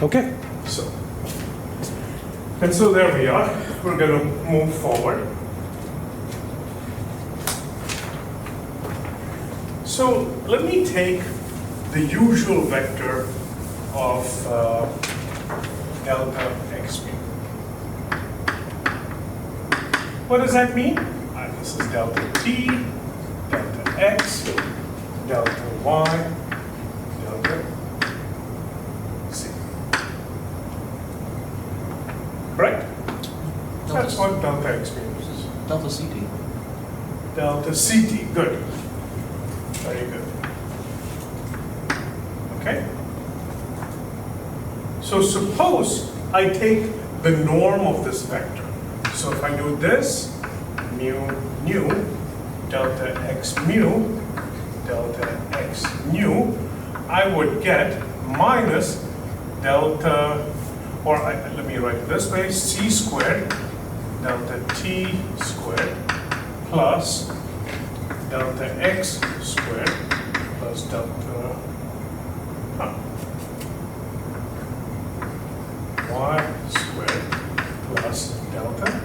Okay, and so there we are. We're going to move forward. So let me take the usual vector of delta x mu. What does that mean? This is delta t, delta x, delta y, delta c. Correct? That's what delta x mu is. Delta CT. Delta ct, good. Very good. Okay? So suppose I take the norm of this vector. So if I do this, mu nu, delta x mu, delta x nu, I would get minus delta, or let me write it this way, c squared delta t squared plus delta x squared plus delta y squared plus delta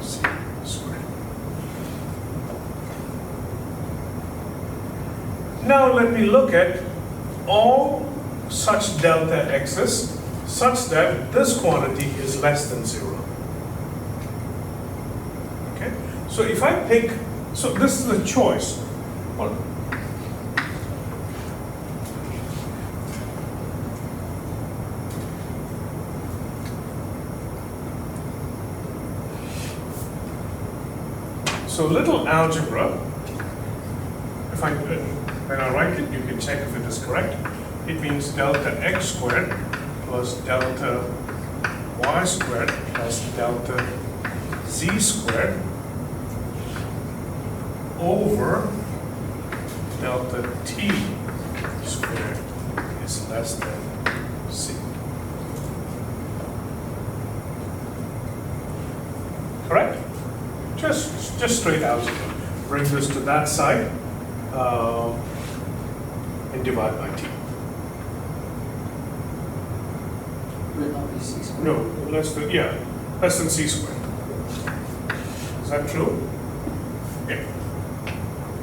c squared. Now let me look at all such delta x's such that this quantity is less than 0. Okay? So if I pick, so this is a choice. So little algebra, if I, when I write it, you can check if it is correct. It means delta x squared plus delta y squared plus delta z squared over delta t squared is less than c. Correct? Just straight algebra. Bring this to that side and divide by t. Would it not be C squared? No, less than c squared. Is that true? Yeah,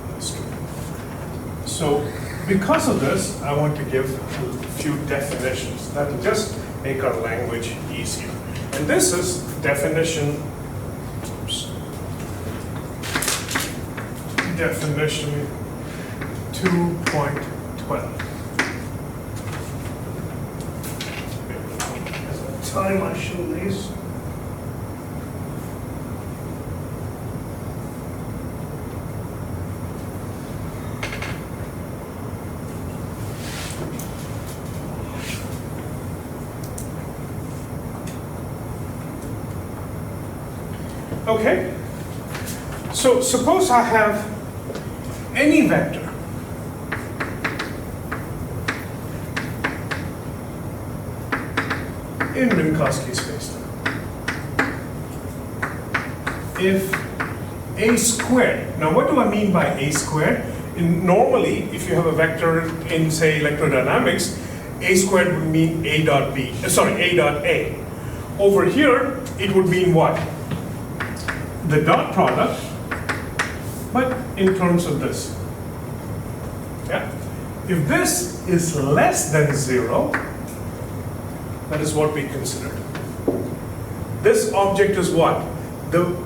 that's true. So because of this, I want to give a few definitions that will just make our language easier. And this is definition, definition 2.12. Time I show these. Okay, so suppose I have any vector in Minkowski spacetime. If a squared, now what do I mean by a squared? Normally, if you have a vector in, say, electrodynamics, a squared would mean a dot b, a dot a. Over here, it would mean what? The dot product, but in terms of this. Yeah? If this is less than 0, that is what we considered. This object is what?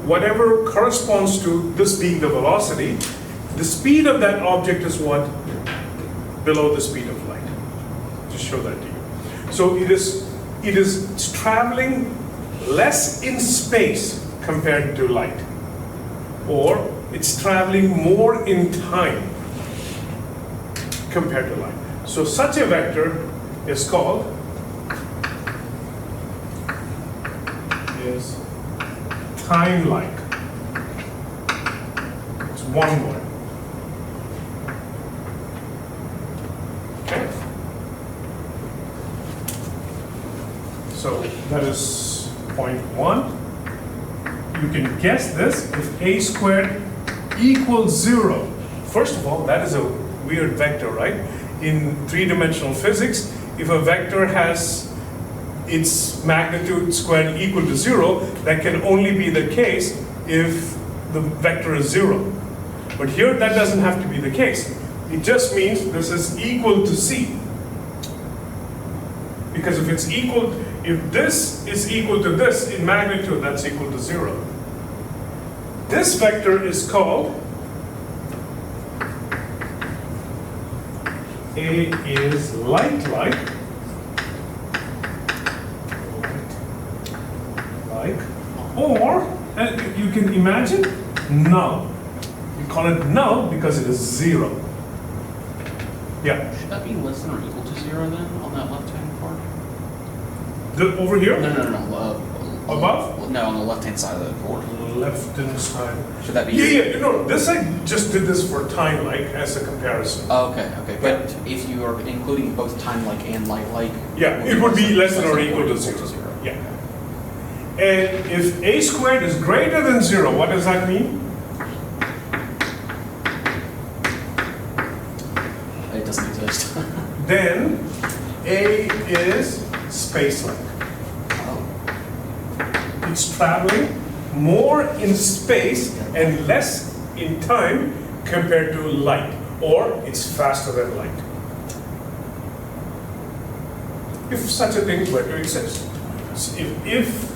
Whatever corresponds to this being the velocity, the speed of that object is what? Below the speed of light. Just show that to you. So it is traveling less in space compared to light, or it's traveling more in time compared to light. So such a vector is called time-like. It's one word. Okay? So that is point 1. You can guess this if a squared equals 0. First of all, that is a weird vector, right? in three-dimensional physics, if a vector has its magnitude squared equal to 0, that can only be the case if the vector is 0. But here that doesn't have to be the case. It just means this is equal to C. Because if it's equal, if this is equal to this in magnitude, that's equal to 0. This vector is called A is like, or you can imagine null. You call it null because it is 0. Yeah. Should that be less than or equal to 0 then on that left-hand part? Over here? No. Above? No, on the left-hand side of the board. Left-hand side. Should that be? Yeah. No, this I just did this for time like as a comparison. Oh, okay. But if you are including both time-like and light-like, Yeah, it would be less than or equal to 0. Yeah. And if a squared is greater than 0, what does that mean? It doesn't exist. Then a is space-like. It's traveling more in space and less in time compared to light, or it's faster than light. If such a thing were to exist. If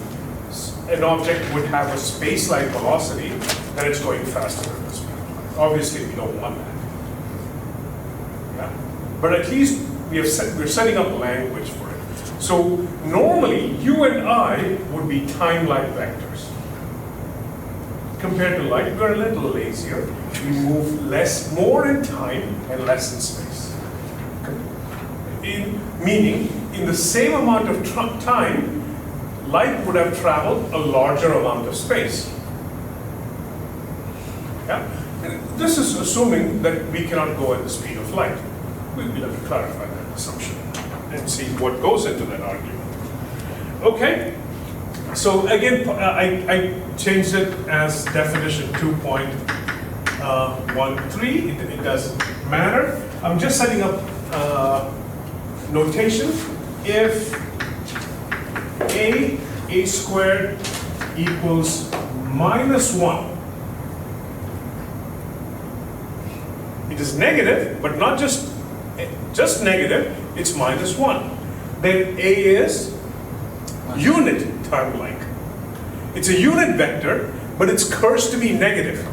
an object would have a space-like velocity, then it's going faster than the speed of light. Obviously, we don't want that. Yeah? But at least we're setting up language for it. So normally, you and I would be time-like vectors. Compared to light, we're a little lazier. We move more in time and less in space. Meaning, in the same amount of time, light would have traveled a larger amount of space. Yeah? And this is assuming that we cannot go at the speed of light. We'll have to clarify that assumption and see what goes into that argument. Okay, so again, I changed it as definition 2.13. It doesn't matter. I'm just setting up notation. If a squared equals -1, it is negative, but not just negative, it's -1. Then a is unit time-like. It's a unit vector, but it's cursed to be negative.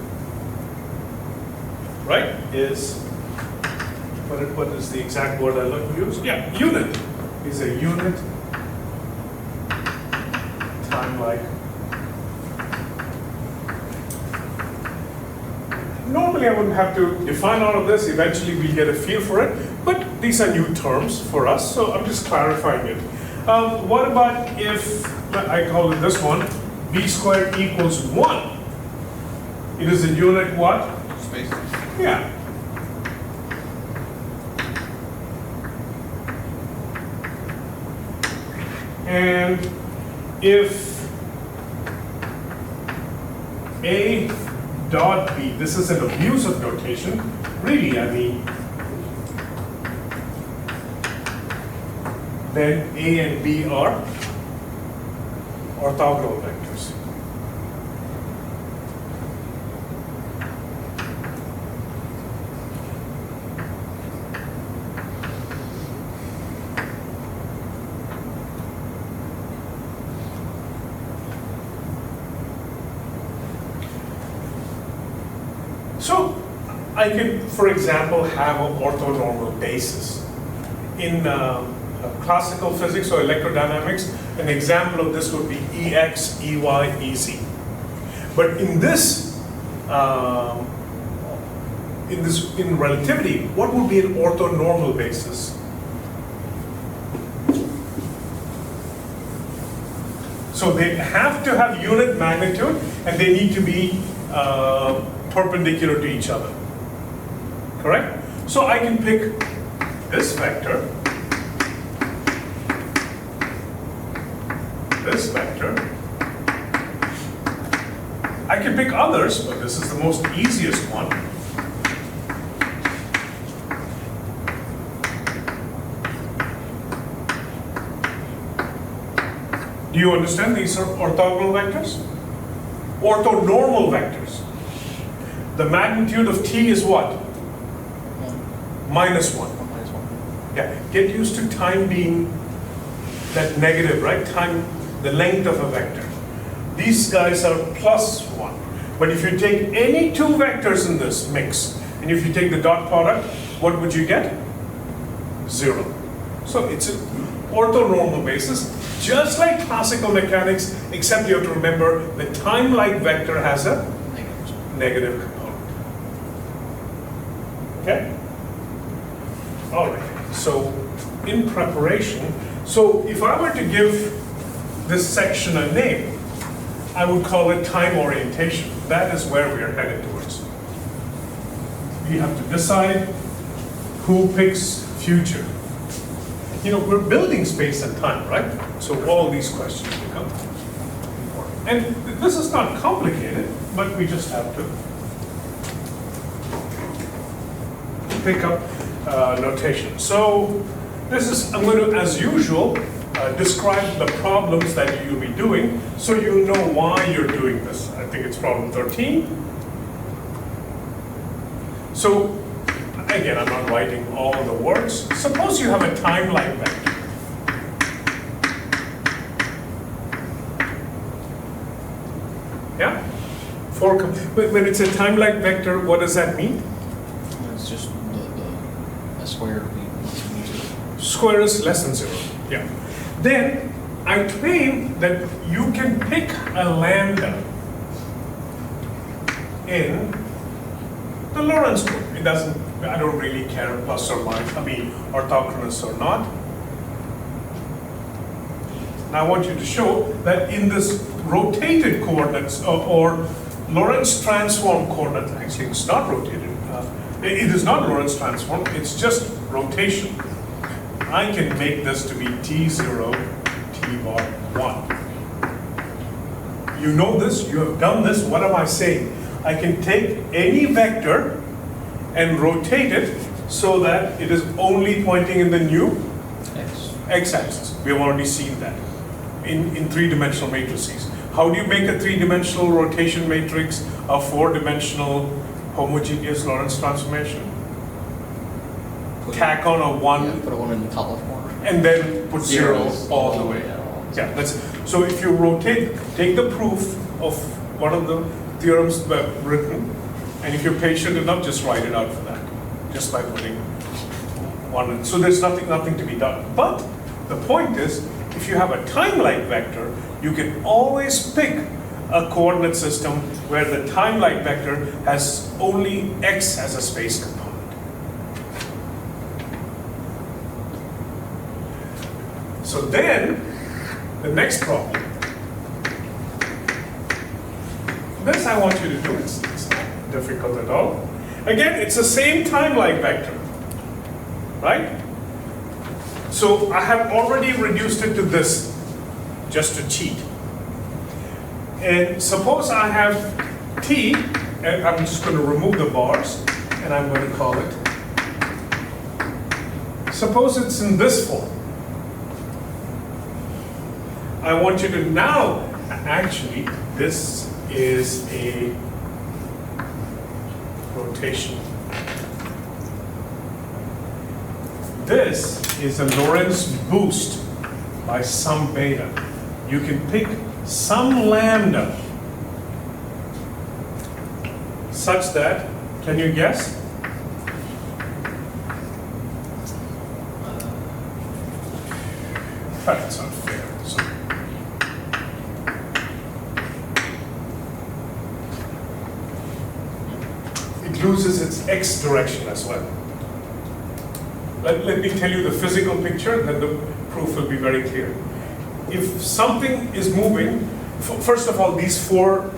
Right? What is the exact word I like to use? Yeah, unit is a unit time-like. Normally I wouldn't have to define all of this. Eventually we'll get a feel for it. But these are new terms for us, so I'm just clarifying it. What about if, I call it this one, b squared equals 1? It is a unit what? Space. Yeah. And if a dot b, this is an abusive notation, really, I mean, then a and b are orthogonal vectors. So I could, for example, have an orthonormal basis. In classical physics or electrodynamics, an example of this would be Ex, Ey, Ez. But in relativity, what would be an orthonormal basis? So they have to have unit magnitude and they need to be perpendicular to each other. Correct? So I can pick this vector, this vector. I can pick others, but this is the most easiest one. Do you understand these are orthogonal vectors? Orthonormal vectors. The magnitude of t is what? -1. Minus one. Yeah, get used to time being that negative, right? Time, the length of a vector. These guys are +1. But if you take any two vectors in this mix, and if you take the dot product, what would you get? 0. So it's an orthonormal basis, just like classical mechanics, except you have to remember the time-like vector has a negative component. Okay? All right. So in preparation, so if I were to give this section a name, I would call it time orientation. That is where we are headed towards. We have to decide who picks future. You know, we're building space and time, right? So all these questions become important. And this is not complicated, but we just have to pick up notation. So this is, I'm going to, as usual, describe the problems that you'll be doing so you know why you're doing this. I think it's problem 13. So again, I'm not writing all the words. Suppose you have a time-like vector. Yeah? When it's a time-like vector, what does that mean? It's just a square. Square is less than 0. Yeah. Then I claim that you can pick a lambda in the Lorentz group. It doesn't, I don't really care plus or minus, I mean orthogonal or not. Now I want you to show that in this rotated coordinates or Lorentz transform coordinate, actually it's not rotated, it is not Lorentz transform, it's just rotation. I can make this to be t0, t bar 1. You know this, you have done this, what am I saying? I can take any vector and rotate it so that it is only pointing in the new x-axis. We have already seen that in three-dimensional matrices. How do you make a three-dimensional rotation matrix a four-dimensional homogeneous Lorentz transformation? Tack on a 1. Yeah, put a 1 in the top left corner. And then put zeros all the way. Yeah, so if you rotate, take the proof of one of the theorems written, and if you're patient enough, just write it out for that, just by putting 1 in. So there's nothing to be done. But the point is, if you have a time-like vector, you can always pick a coordinate system where the time-like vector has only x as a space component. So then, the next problem, this I want you to do, it's not difficult at all. Again, it's the same time-like vector, right? So I have already reduced it to this, just to cheat. And suppose I have t, and I'm just going to remove the bars, and I'm going to call it, suppose it's in this form. I want you to now, actually, this is a rotation. This is a Lorentz boost by some beta. You can pick some lambda such that, can you guess? That's not fair. So, it loses its x direction as well. Let me tell you the physical picture, then the proof will be very clear. If something is moving, first of all, these four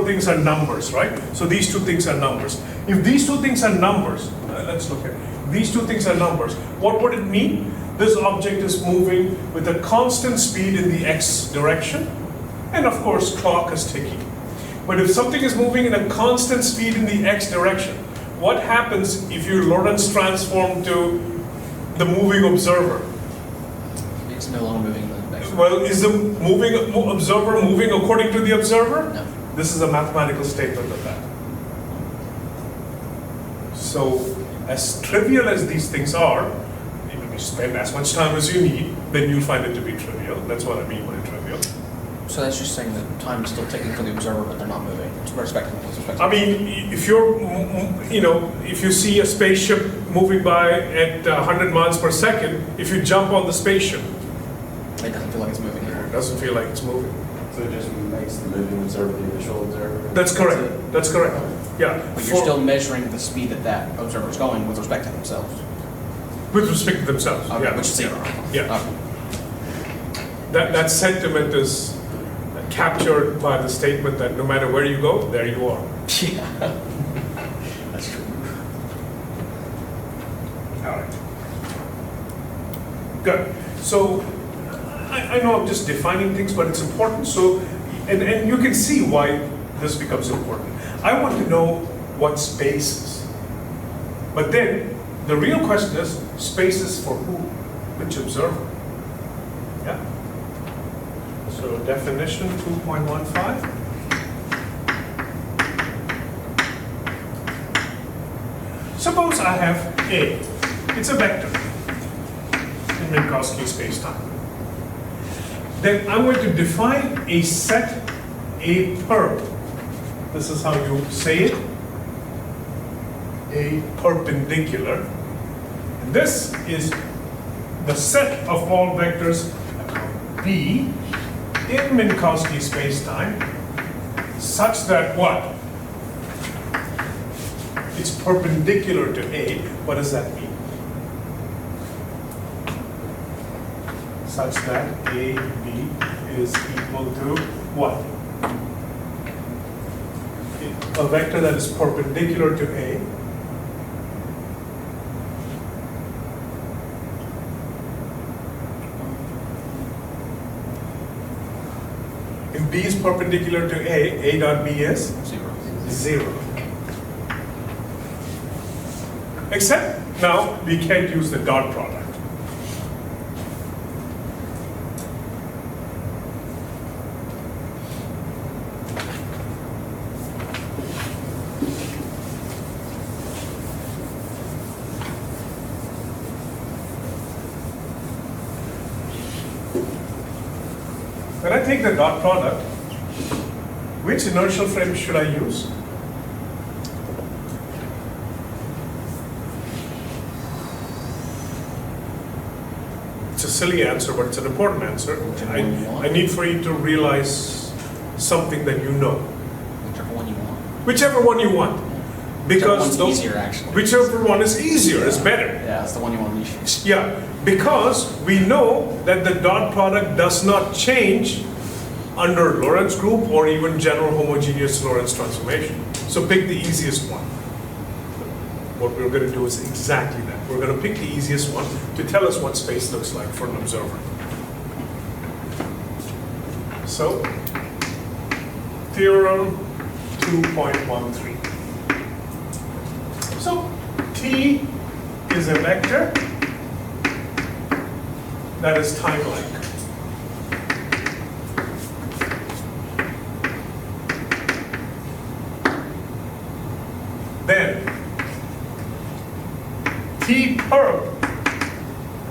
things are numbers, right? So these two things are numbers. If these two things are numbers, let's look at it. These two things are numbers. What would it mean? This object is moving with a constant speed in the x direction, and of course, clock is ticking. But if something is moving in a constant speed in the x direction, what happens if you Lorentz transform to the moving observer? It's no longer moving in the x Well, is the observer moving according to the observer? No. This is a mathematical statement of that. So, as trivial as these things are, if you spend as much time as you need, then you'll find it to be trivial. That's what I mean by trivial. So that's just saying that time is still ticking for the observer, but they're not moving. It's respecting with respect to. I mean, if you're, if you see a spaceship moving by at 100 miles per second, if you jump on the spaceship, It doesn't feel like it's moving either. it doesn't feel like it's moving. So it just makes the moving observer the initial observer? That's correct. That's correct. Yeah. But you're still measuring the speed that observer is going with respect to themselves. With respect to themselves. Okay, Yeah. which is zero. Yeah. Okay. That sentiment is captured by the statement that no matter where you go, there you are. Yeah. That's true. All right. Good. So I know I'm just defining things, but it's important. So, and you can see why this becomes important. I want to know what space is. But then the real question is, space is for who? Which observer? Yeah. So definition 2.15. Suppose I have A. It's a vector in Minkowski spacetime. Then I'm going to define a set, a perp. This is how you say it. A perpendicular. And this is the set of all vectors B in Minkowski spacetime such that what? It's perpendicular to A. What does that mean? Such that A, B is equal to what? A vector that is perpendicular to A if B is perpendicular to A dot B is Zero. 0. Except now we can't use the dot product. When I take the dot product, which inertial frame should I use? It's a silly answer, but it's an important answer. I need for you to realize something that you know. Whichever one you want. Whichever one you want. Because Whichever one's easier, actually. Whichever one is easier, is better. Yeah, that's the one you want to use. Yeah, because we know that the dot product does not change under Lorentz group or even general homogeneous Lorentz transformation. So pick the easiest one. What we're going to do is exactly that. We're going to pick the easiest one to tell us what space looks like for an observer. So, theorem 2.13. So, T is a vector that is time-like. Then, T perp.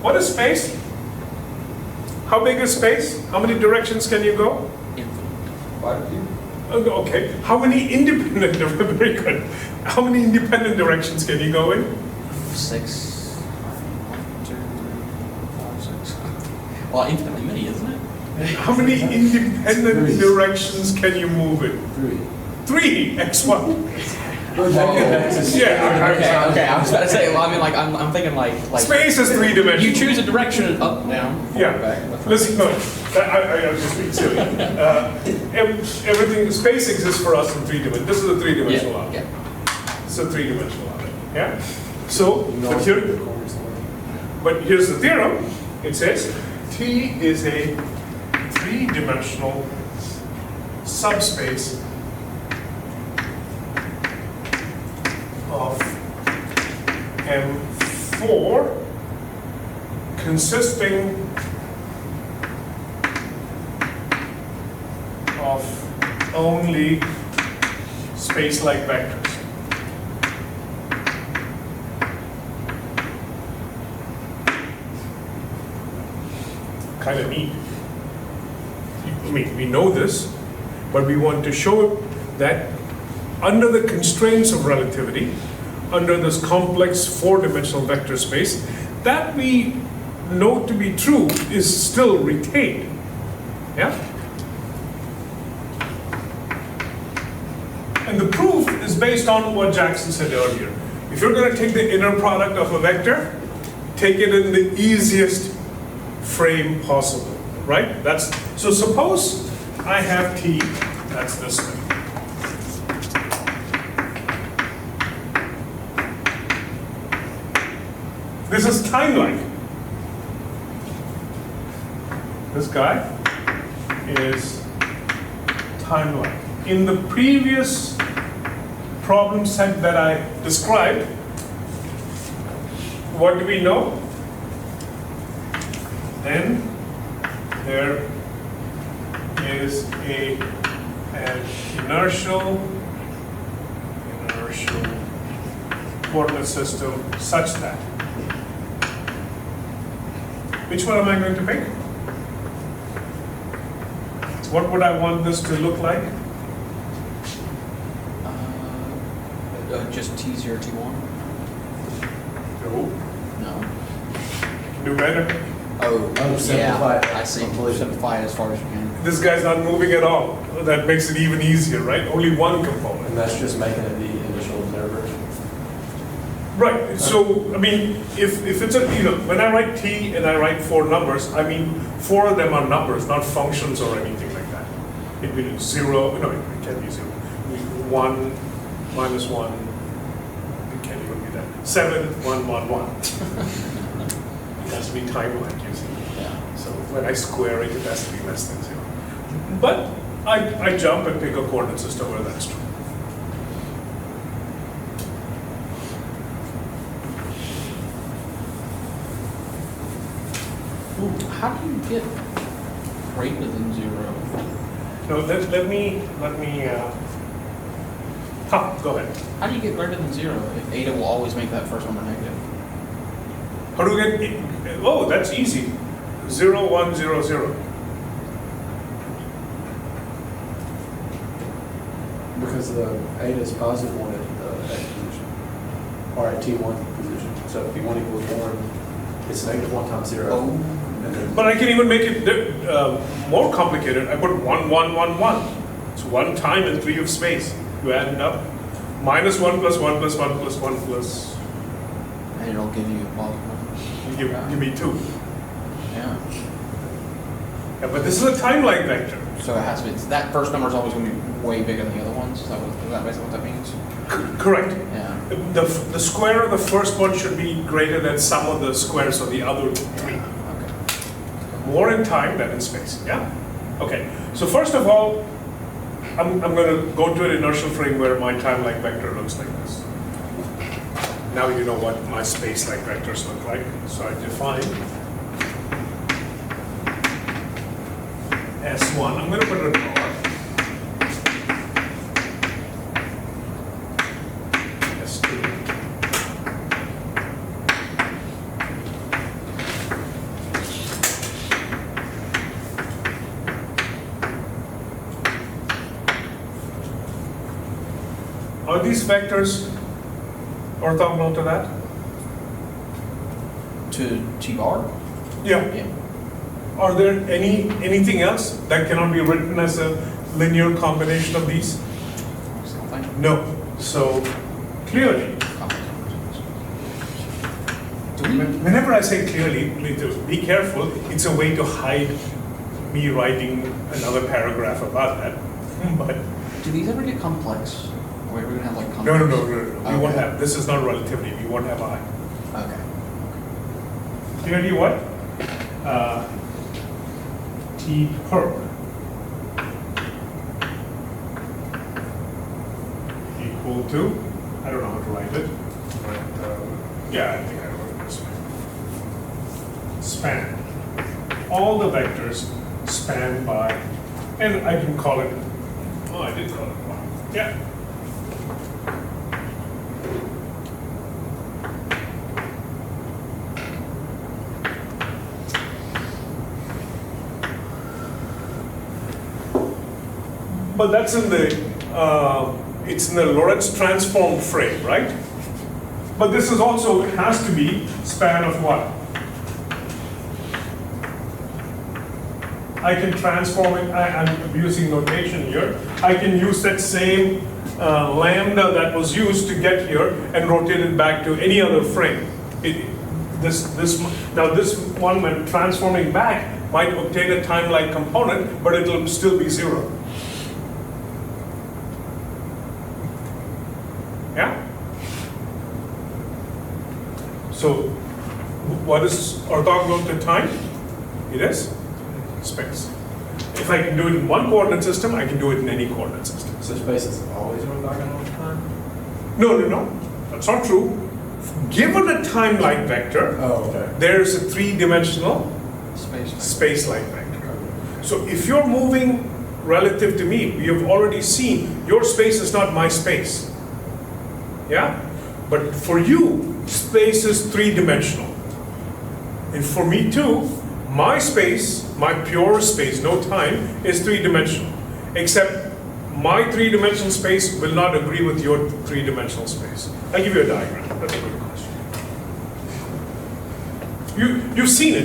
What is space? How big is space? How many directions can you go? Quite a few. Okay. How many independent? Very good. How many independent directions can you go in? 6. 1, 2, 3, 4, 5, 6. Well, infinitely many, isn't it? How many independent directions can you move in? 3. 3. X1. Yeah. Okay. I was about to say. Well, I mean, like, I'm thinking like. Space is 3-dimensional. You choose a direction up, down, forward, Yeah. back. Listen, no, I'm just being silly. Everything, space exists for us in 3 dimensions. This is a 3-dimensional Yeah. object. Yeah. It's a 3-dimensional object. Yeah. So, but here's the theorem. It says T is a 3-dimensional subspace of M4 consisting of only space-like vectors. Kind of neat. I mean, we know this, but we want to show that under the constraints of relativity, under this complex four-dimensional vector space, that we know to be true is still retained. Yeah? And the proof is based on what Jackson said earlier. If you're going to take the inner product of a vector, take it in the easiest frame possible, right? So suppose I have T, that's this thing. This is time-like. This guy is time-like. In the previous problem set that I described, what do we know? Then there is an inertial coordinate system such that. Which one am I going to pick? What would I want this to look like? Just T0, T1? No. No. Do better. Oh, simplify yeah, it. I see. Simplify it as far as you can. This guy's not moving at all. That makes it even easier, right? Only one component. And that's just making it the initial observer. Right. So, I mean, if it's when I write T and I write 4 numbers, I mean, 4 of them are numbers, not functions or anything like that. It will be 0. No, it can't be 0. 1, minus 1. It can't even be that. 7, 1, 1, 1. It has to be time-like, you see. Yeah. So when I square it, it has to be less than 0. But I jump and pick a coordinate system where that's true. How do you get greater than 0? No, let me. Go ahead. How do you get greater than 0 if eta will always make that first number negative? How do we get? Oh, that's easy. 0, 1, 0, 0. Because the eta is positive 1 at the X position, or at T1 position. So if P1 equals 1, it's negative 1 times 0. Oh. And then But I can even make it more complicated. I put 1, 1, 1, 1. It's 1 time and 3 of space. You add it up. Minus 1 plus 1 plus 1 plus 1 plus. And it'll give you a multiple. Give me 2. Yeah. Yeah, but this is a time-like vector. So it has to be, that first number is always going to be way bigger than the other ones? Is that basically what that means? Correct. Yeah. The square of the first one should be greater than sum of the squares of the other 3. Okay. More in time than in space, yeah? Okay, so first of all, I'm going to go to an inertial frame where my time-like vector looks like this. Now you know what my space-like vectors look like. So I define S1. I'm going to put it in R. S2. Are these vectors orthogonal to that? To T bar? Yeah. Yeah. Are there anything else that cannot be written as a linear combination of these? Something. No. So clearly, whenever I say clearly, be careful. It's a way to hide me writing another paragraph about that. But Do these ever get complex? Where we're going to have like no. complex? We won't have. This is not relativity. We won't have I. Okay. Clearly, what? T perp equal to, I don't know how to write it, but yeah, I think I wrote it this way. Span. All the vectors span by And I can call it, oh, I did call it Y. Yeah. But that's in the, it's in the Lorentz transform frame, right? But this is also, it has to be span of what? I can transform it, I'm using notation here. I can use that same lambda that was used to get here and rotate it back to any other frame. Now this one, when transforming back, might obtain a time-like component, but it'll still be 0. Yeah? So, what is orthogonal to time? It is space. If I can do it in one coordinate system, I can do it in any coordinate system. So space is always orthogonal to time? No. That's not true. Given a time-like vector, there's a three-dimensional space-like vector. So if you're moving relative to me, we have already seen your space is not my space. Yeah? But for you, space is three-dimensional. And for me too, my space, my pure space, no time, is three-dimensional. Except my three-dimensional space will not agree with your three-dimensional space. I'll give you a diagram. That's a good question. You've seen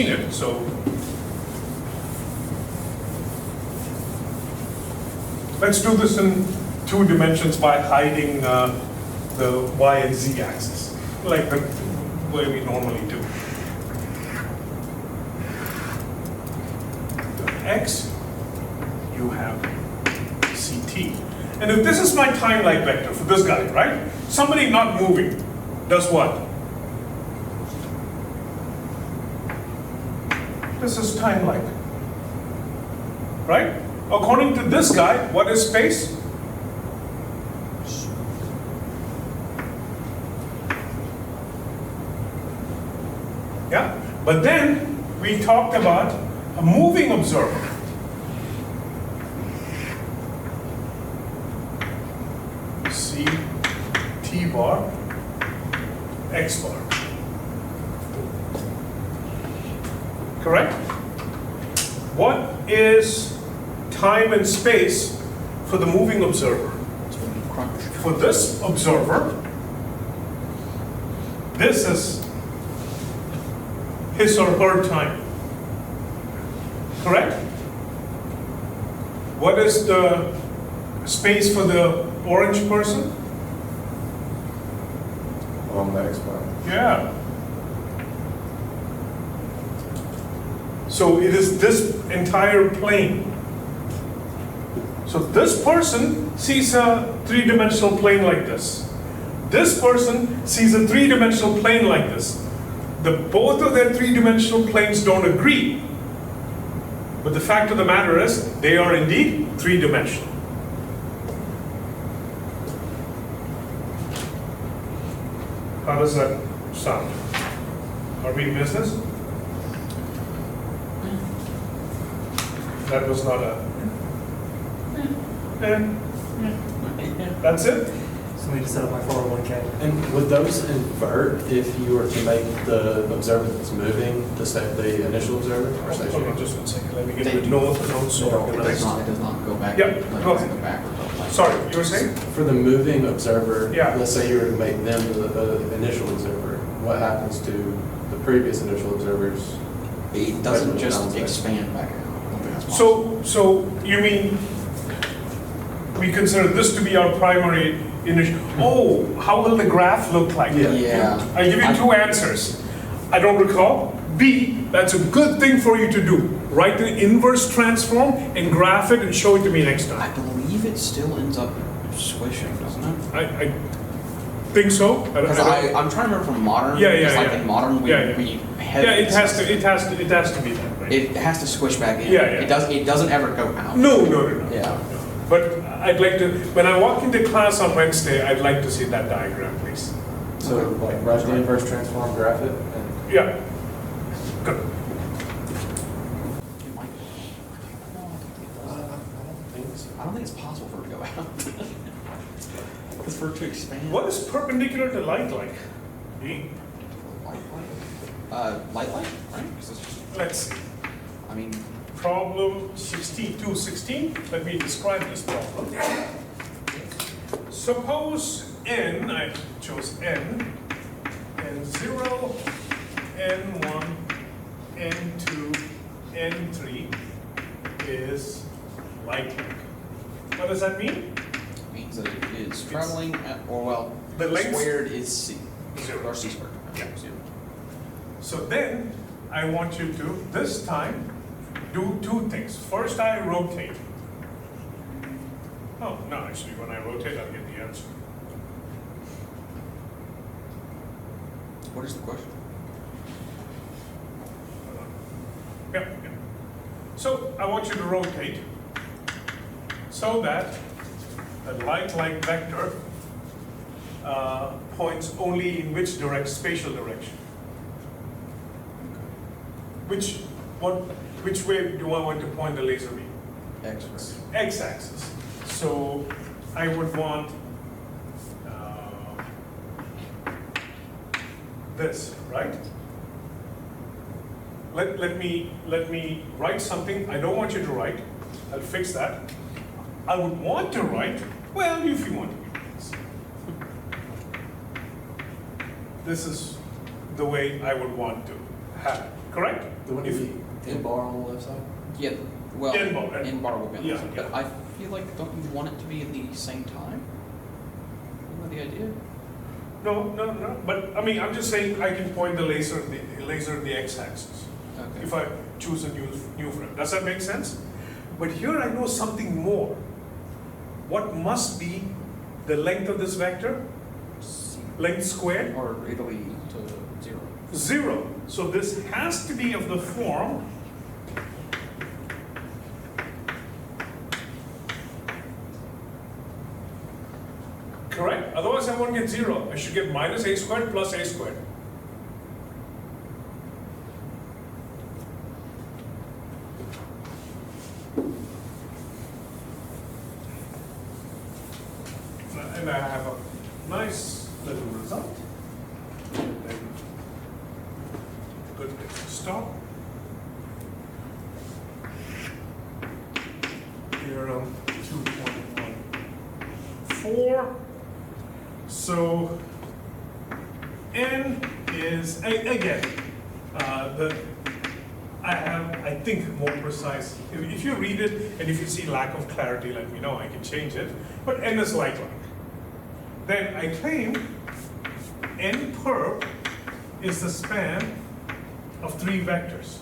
it, so. Let's do this in 2 dimensions by hiding the y and z axis, like the way we normally do. X, you have CT. And if this is my time-like vector for this guy, right? Somebody not moving does what? This is time-like, right? According to this guy, what is space? Yeah, but then we talked about a moving observer. C T bar X bar. Correct? What is time and space for the moving observer? For this observer, this is his or her time. Correct? What is the space for the orange person? Along the X bar. Yeah. So it is this entire plane. So this person sees a three-dimensional plane like this. This person sees a three-dimensional plane like this. Both of their three-dimensional planes don't agree. But the fact of the matter is, they are indeed three-dimensional. How does that sound? Are we in business? That was not a... That's it? So we need to set up my 401k. And would those invert if you were to make the observer that's moving the initial observer? Or Hold stationary? on just 1 second. Let me get the notes organized. It does not go back. Yeah, Like, it go doesn't ahead. go backwards. Sorry, you were saying? For the moving observer, Yeah. let's say you were to make them the initial observer, what happens to the previous initial observers? It doesn't just Bounce back. expand back out. I don't think that's possible. So you mean we consider this to be our primary initial? Oh, how will the graph look like? Yeah. I give you 2 answers. I don't recall. B, that's a good thing for you to do. Write the inverse transform and graph it and show it to me next I time. believe it still ends up swishing, doesn't it? I think so. Because I'm trying to remember from modern. Yeah, because, like yeah. in modern, we Yeah, yeah. we Yeah, it has to be that way. It has to squish back in. Yeah, yeah. It doesn't ever go out. No. Yeah. But I'd like to, when I walk into class on Wednesday, I'd like to see that diagram, please. So like write the inverse transform, graph it, and Yeah. Good. I don't think it's possible for it to go out. Because for it to expand. What is perpendicular to light like? E? Light, right? 'Cause it's just, Let's see. I mean, Problem 16. Let me describe this problem. Suppose n, I chose n, n0, n1, n2, n3 is light length. What does that mean? it means that it is traveling at, or well, The length- squared is c. Zero. Or c squared. Yeah. Zero. So then I want you to, this time, do two things. First, I rotate. Oh, no, actually, when I rotate, I'll get the answer. What is the question? Yeah. So I want you to rotate so that a light-like vector points only in which spatial direction? Which way do I want to point the laser beam? X direction. X-axis. So I would want this, right? Let me write something I don't want you to write. I'll fix that. I would want to write, well, if you want to do this. This is the way I would want to have it, correct? The one If- you in bar on the left side? Yeah, well, N bar, right? N bar will be on Yeah, this side, yeah. but I feel like, don't you want it to be at the same time? Isn't that the idea? No. But I mean, I'm just saying I can point the laser at the x-axis Okay. if I choose a new frame. Does that make sense? But here I know something more. What must be the length of this vector? Length squared? Or it'll be to 0. 0. So this has to be of the form correct? Otherwise I won't get 0. I should get minus a squared plus a squared. And I have a nice little result. And then good place to stop. Theorem 2.14. So n is again I think more precise. If you read it and if you see lack of clarity, let me know. I can change it. But n is like. Then I claim n perp is the span of 3 vectors.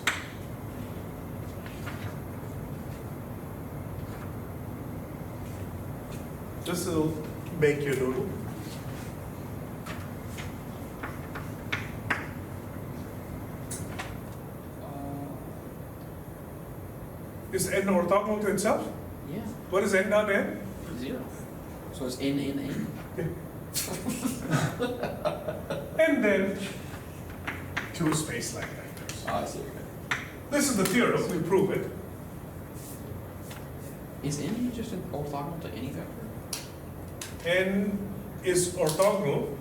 This will make you doodle. Is n orthogonal to itself? Yeah, What is n dot n? 0. So it's n. And then 2 space-like vectors. Oh, I see. Okay. This is the theorem, we prove it. Is n just orthogonal to any vector? N is orthogonal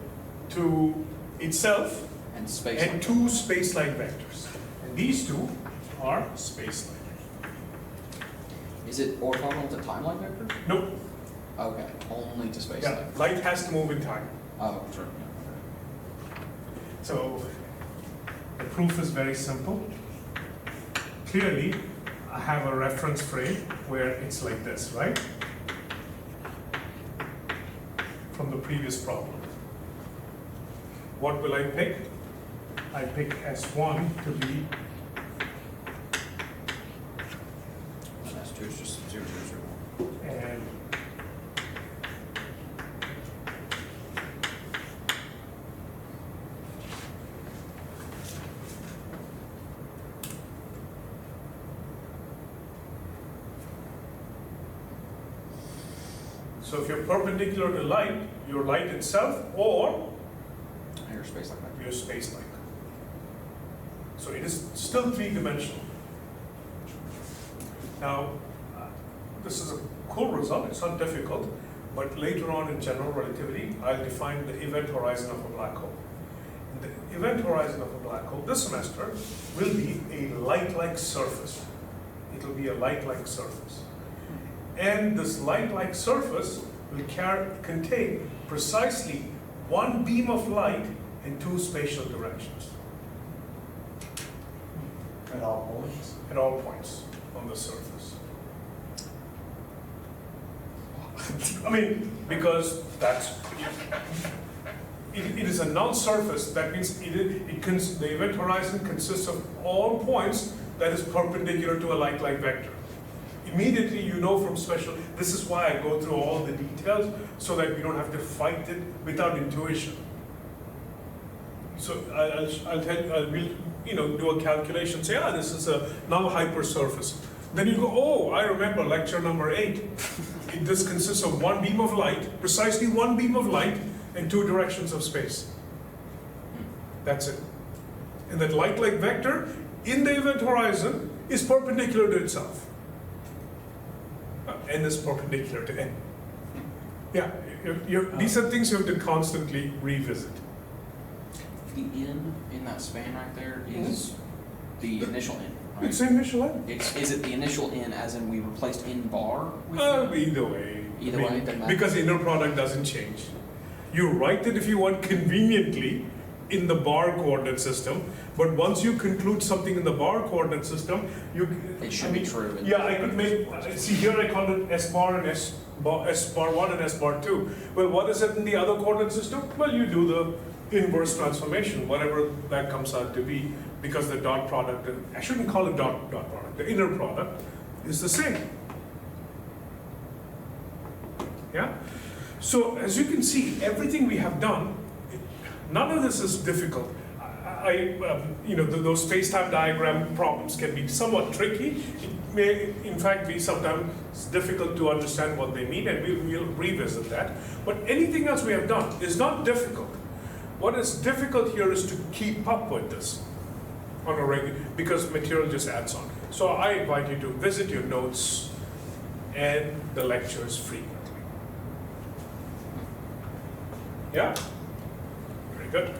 to itself And space. and 2 space-like vectors. And these 2 are space-like. Is it orthogonal to time-like vectors? Nope. Okay, only to space. Yeah, light has to move in time. Oh, sure. Yeah. So the proof is very simple. Clearly, I have a reference frame where it's like this, right? From the previous problem. What will I pick? I pick S1 to be, And that's 2 is just 0, 0, 0. and so if you're perpendicular to light, you're light itself, or And your space like vector. your space-like. So it is still 3-dimensional. Now, this is a cool result, it's not difficult, but later on in general relativity, I'll define the event horizon of a black hole. And the event horizon of a black hole this semester will be a light-like surface. It'll be a light-like surface. And this light-like surface will contain precisely one beam of light in two spatial directions. At all points. At all points on the surface. I mean, because it is a null surface. That means the event horizon consists of all points that is perpendicular to a light-like vector. Immediately you know from special, this is why I go through all the details, so that we don't have to fight it without intuition. So I'll tell you, we'll do a calculation, say, this is a null hypersurface. Then you go, oh, I remember lecture number 8. This consists of one beam of light, precisely one beam of light in two directions of space. That's it. And that light-like vector in the event horizon is perpendicular to itself. N is perpendicular to N. Yeah, these are things you have to constantly revisit. The N in that span right there is the initial N, right? It's the initial N. Is it the initial N as in we replaced N bar with Either way. Either way, it doesn't matter. Because the inner product doesn't change. You write it if you want conveniently in the bar coordinate system, but once you conclude something in the bar coordinate system, It should be true. Yeah, I could make, see here I call it S bar and S bar 1 and S bar 2. Well, what is it in the other coordinate system? Well, you do the inverse transformation, whatever that comes out to be, because the dot product, I shouldn't call it dot product, the inner product is the same. Yeah? So as you can see, everything we have done, none of this is difficult. Those space-time diagram problems can be somewhat tricky. It may, in fact, be sometimes difficult to understand what they mean, and we'll revisit that. But anything else we have done is not difficult. What is difficult here is to keep up with this on a regular, because material just adds on. So I invite you to visit your notes and the lectures frequently. Yeah? Very good.